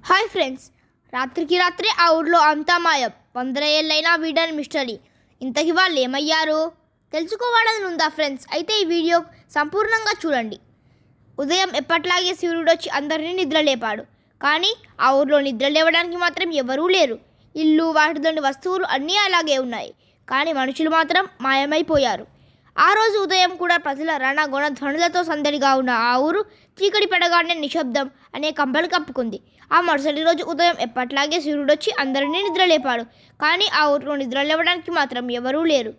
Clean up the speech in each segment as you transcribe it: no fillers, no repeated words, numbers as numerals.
Hi friends, రాత్రికి రాత్రే ఆ ఊర్లో అంతా మాయం. 100 ఏళ్ళైనా వీడని మిస్టరీ. ఇంతకి వాళ్ళు ఏమయ్యారు తెలుసుకోవాలని ఉందా ఫ్రెండ్స్? అయితే ఈ వీడియో సంపూర్ణంగా చూడండి. ఉదయం ఎప్పట్లాగే సూర్యుడు వచ్చి అందరినీ నిద్రలేపాడు. కానీ ఆ ఊర్లో నిద్ర లేవడానికి మాత్రం ఎవరూ లేరు. ఇల్లు, వాటిలోని వస్తువులు అన్నీ అలాగే ఉన్నాయి. కానీ మనుషులు మాత్రం మాయమైపోయారు. ఆ రోజు ఉదయం కూడా ప్రజల రణగొణ ధ్వనులతో సందడిగా ఉన్న ఆ ఊరు చీకటి పడగానే నిశ్శబ్దం అనే కంబలు కప్పుకుంది. ఆ మరుసటి రోజు ఉదయం ఎప్పట్లాగే సూర్యుడొచ్చి అందరినీ నిద్రలేపాడు. కానీ ఆ ఊరిలో నిద్ర లేవడానికి మాత్రం ఎవరూ లేరు.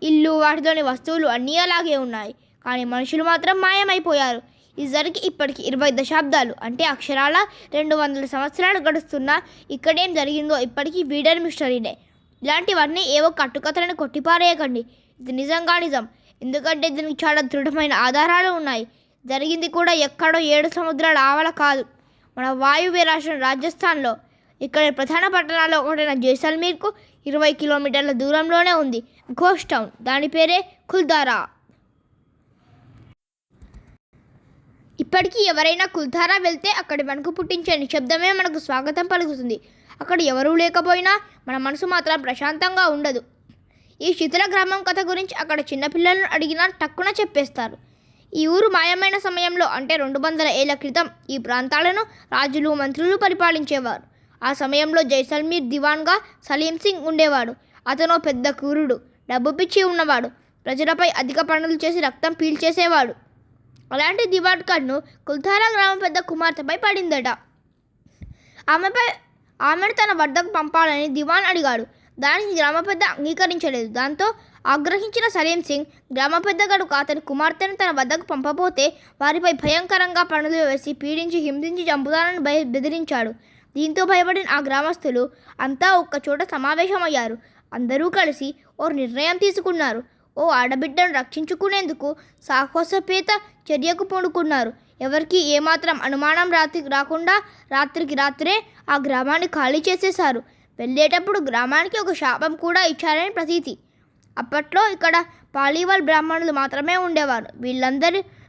ఇల్లు, వాటిలోని వస్తువులు అన్నీ అలాగే ఉన్నాయి. కానీ మనుషులు మాత్రం మాయమైపోయారు. ఇది జరిగి ఇప్పటికి 20 దశాబ్దాలు, అంటే అక్షరాల 200 సంవత్సరాలు గడుస్తున్నా ఇక్కడేం జరిగిందో ఇప్పటికీ వీడని మిస్టరీనే. ఇలాంటివన్నీ ఏవో కట్టుకథలను కొట్టిపారేయకండి. ఇది నిజంగా నిజం. ఎందుకంటే దీనికి చాలా దృఢమైన ఆధారాలు ఉన్నాయి. జరిగింది కూడా ఎక్కడో 7 సముద్రాల ఆవల కాదు, మన వాయువ్య రాష్ట్రం రాజస్థాన్లో. ఇక్కడ ప్రధాన పట్టణాల్లో ఒకటైన జైసల్మీర్కు 20 కిలోమీటర్ల దూరంలోనే ఉంది ఘోస్ట్ టౌన్. దాని పేరే కుల్ధారా. ఇప్పటికీ ఎవరైనా కుల్ధారా వెళ్తే అక్కడి వణుకు పుట్టించే నిశ్శబ్దమే మనకు స్వాగతం పలుకుతుంది. అక్కడ ఎవరూ లేకపోయినా మన మనసు మాత్రం ప్రశాంతంగా ఉండదు. ఈ శిథిల గ్రామం కథ గురించి అక్కడ చిన్నపిల్లలను అడిగినా టక్కున చెప్పేస్తారు. ఈ ఊరు మాయమైన సమయంలో, అంటే 200 ఏళ్ల క్రితం ఈ ప్రాంతాలను రాజులు, మంత్రులు పరిపాలించేవారు. ఆ సమయంలో జైసల్మీర్ దివాన్గా సలీం సింగ్ ఉండేవాడు. అతను పెద్ద క్రూరుడు, డబ్బు పిచ్చి ఉన్నవాడు. ప్రజలపై అధిక పనులు చేసి రక్తం పీల్చేసేవాడు. అలాంటి దివాన్ కన్ను కుల్ధారా గ్రామం పెద్ద కుమార్తెపై పడిందట. ఆమెను తన వద్దకు పంపాలని దివాన్ అడిగాడు. దానికి గ్రామ పెద్ద అంగీకరించలేదు. దాంతో ఆగ్రహించిన సలీం సింగ్ గ్రామ పెద్ద గడుక అతని కుమార్తెను తన వద్దకు పంపబోతే వారిపై భయంకరంగా పనులు వేసి పీడించి హింసించి చంపుతానని బెదిరించాడు. దీంతో భయపడిన ఆ గ్రామస్తులు అంతా ఒక్కచోట సమావేశమయ్యారు. అందరూ కలిసి ఓ నిర్ణయం తీసుకున్నారు. ఓ ఆడబిడ్డను రక్షించుకునేందుకు సాహసోపేత చర్యకు పూనుకున్నారు. ఎవరికి ఏమాత్రం అనుమానం రాకుండా రాత్రికి రాత్రే ఆ గ్రామాన్ని ఖాళీ చేసేశారు. వెళ్ళేటప్పుడు గ్రామానికి ఒక శాపం కూడా ఇచ్చారని ప్రతీతి. అప్పట్లో ఇక్కడ పాలీవాల్ బ్రాహ్మణులు మాత్రమే ఉండేవారు.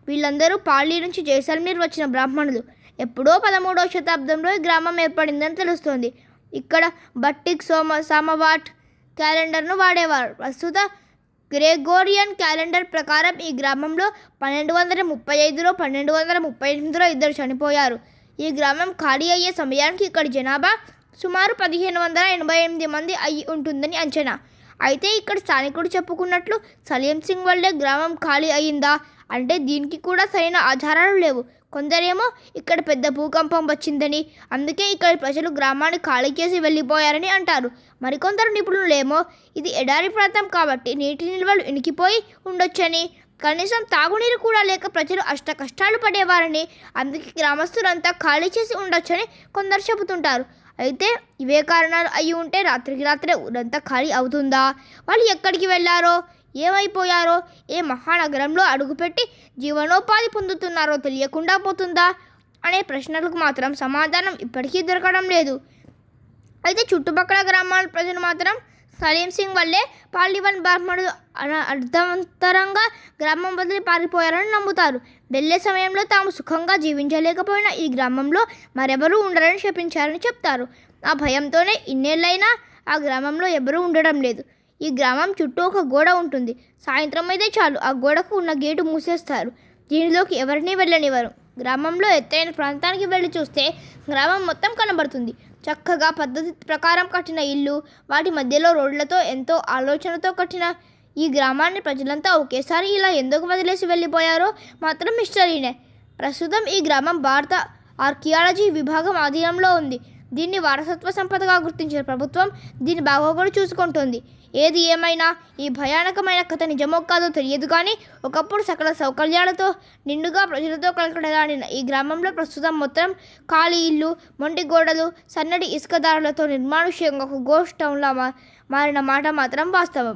వీళ్ళందరూ పాలీ నుంచి జైసల్మీర్ వచ్చిన బ్రాహ్మణులు. ఎప్పుడో 13వ శతాబ్దంలో ఈ గ్రామం ఏర్పడిందని తెలుస్తోంది. ఇక్కడ బట్టిక్ సామవాట్ క్యాలెండర్ను వాడేవారు. ప్రస్తుత గ్రెగోరియన్ క్యాలెండర్ ప్రకారం ఈ గ్రామంలో 1235లో 1238లో 2 చనిపోయారు. ఈ గ్రామం ఖాళీ అయ్యే సమయానికి ఇక్కడి జనాభా సుమారు 1588 మంది అయి ఉంటుందని అంచనా. అయితే ఇక్కడ స్థానికుడు చెప్పుకున్నట్లు సలీం సింగ్ వల్లే గ్రామం ఖాళీ అయ్యిందా అంటే దీనికి కూడా సరైన ఆధారాలు లేవు. కొందరేమో ఇక్కడ పెద్ద భూకంపం వచ్చిందని, అందుకే ఇక్కడి ప్రజలు గ్రామాన్ని ఖాళీ చేసి వెళ్ళిపోయారని అంటారు. మరికొందరు నిపుణులేమో ఇది ఎడారి ప్రాంతం కాబట్టి నీటి నిల్వలు ఇనికిపోయి ఉండొచ్చని, కనీసం తాగునీరు కూడా లేక ప్రజలు అష్ట కష్టాలు పడేవారని, అందుకే గ్రామస్తులంతా ఖాళీ చేసి ఉండొచ్చని కొందరు చెబుతుంటారు. అయితే ఇవే కారణాలు అయి ఉంటే రాత్రికి రాత్రే ఊరంతా ఖాళీ అవుతుందా? వాళ్ళు ఎక్కడికి వెళ్ళారో, ఏమైపోయారో, ఏ మహానగరంలో అడుగుపెట్టి జీవనోపాధి పొందుతున్నారో తెలియకుండా పోతుందా అనే ప్రశ్నలకు మాత్రం సమాధానం ఇప్పటికీ దొరకడం లేదు. అయితే చుట్టుపక్కల గ్రామాల ప్రజలు మాత్రం సలీం సింగ్ వల్లే పాలీవాల్ బ్రాహ్మణులు అర్థవంతరంగా గ్రామం వదిలి పారిపోయారని నమ్ముతారు. వెళ్ళే సమయంలో తాము సుఖంగా జీవించలేకపోయినా ఈ గ్రామంలో మరెవరూ ఉండరని శపించారని చెప్తారు. ఆ భయంతోనే ఇన్నేళ్ళైనా ఆ గ్రామంలో ఎవరూ ఉండడం లేదు. ఈ గ్రామం చుట్టూ ఒక గోడ ఉంటుంది. సాయంత్రం అయితే చాలు ఆ గోడకు ఉన్న గేటు మూసేస్తారు. దీనిలోకి ఎవరినీ వెళ్ళనివ్వరు. గ్రామంలో ఎత్తైన ప్రాంతానికి వెళ్ళి చూస్తే గ్రామం మొత్తం కనబడుతుంది. చక్కగా పద్ధతి ప్రకారం కట్టిన ఇల్లు, వాటి మధ్యలో రోడ్లతో ఎంతో ఆలోచనతో కట్టిన ఈ గ్రామాన్ని ప్రజలంతా ఒకేసారి ఇలా ఎందుకు వదిలేసి వెళ్ళిపోయారో మాత్రం మిస్టరీనే. ప్రస్తుతం ఈ గ్రామం భారత ఆర్కియాలజీ విభాగం ఆధీనంలో ఉంది. దీన్ని వారసత్వ సంపదగా గుర్తించిన ప్రభుత్వం దీని బాగోగులు చూసుకుంటోంది. ఏది ఏమైనా ఈ భయానకమైన కథ నిజమో కాదో తెలియదు, కానీ ఒకప్పుడు సకల సౌకర్యాలతో నిండుగా ప్రజలతో కలకడలాడిన ఈ గ్రామంలో ప్రస్తుతం మొత్తం ఖాళీ ఇల్లు, మొండి గోడలు, సన్నటి ఇసుక దారులతో నిర్మానుష్యంగా ఒక గోస్ట్ టౌన్లా మారిన మాట మాత్రం వాస్తవం.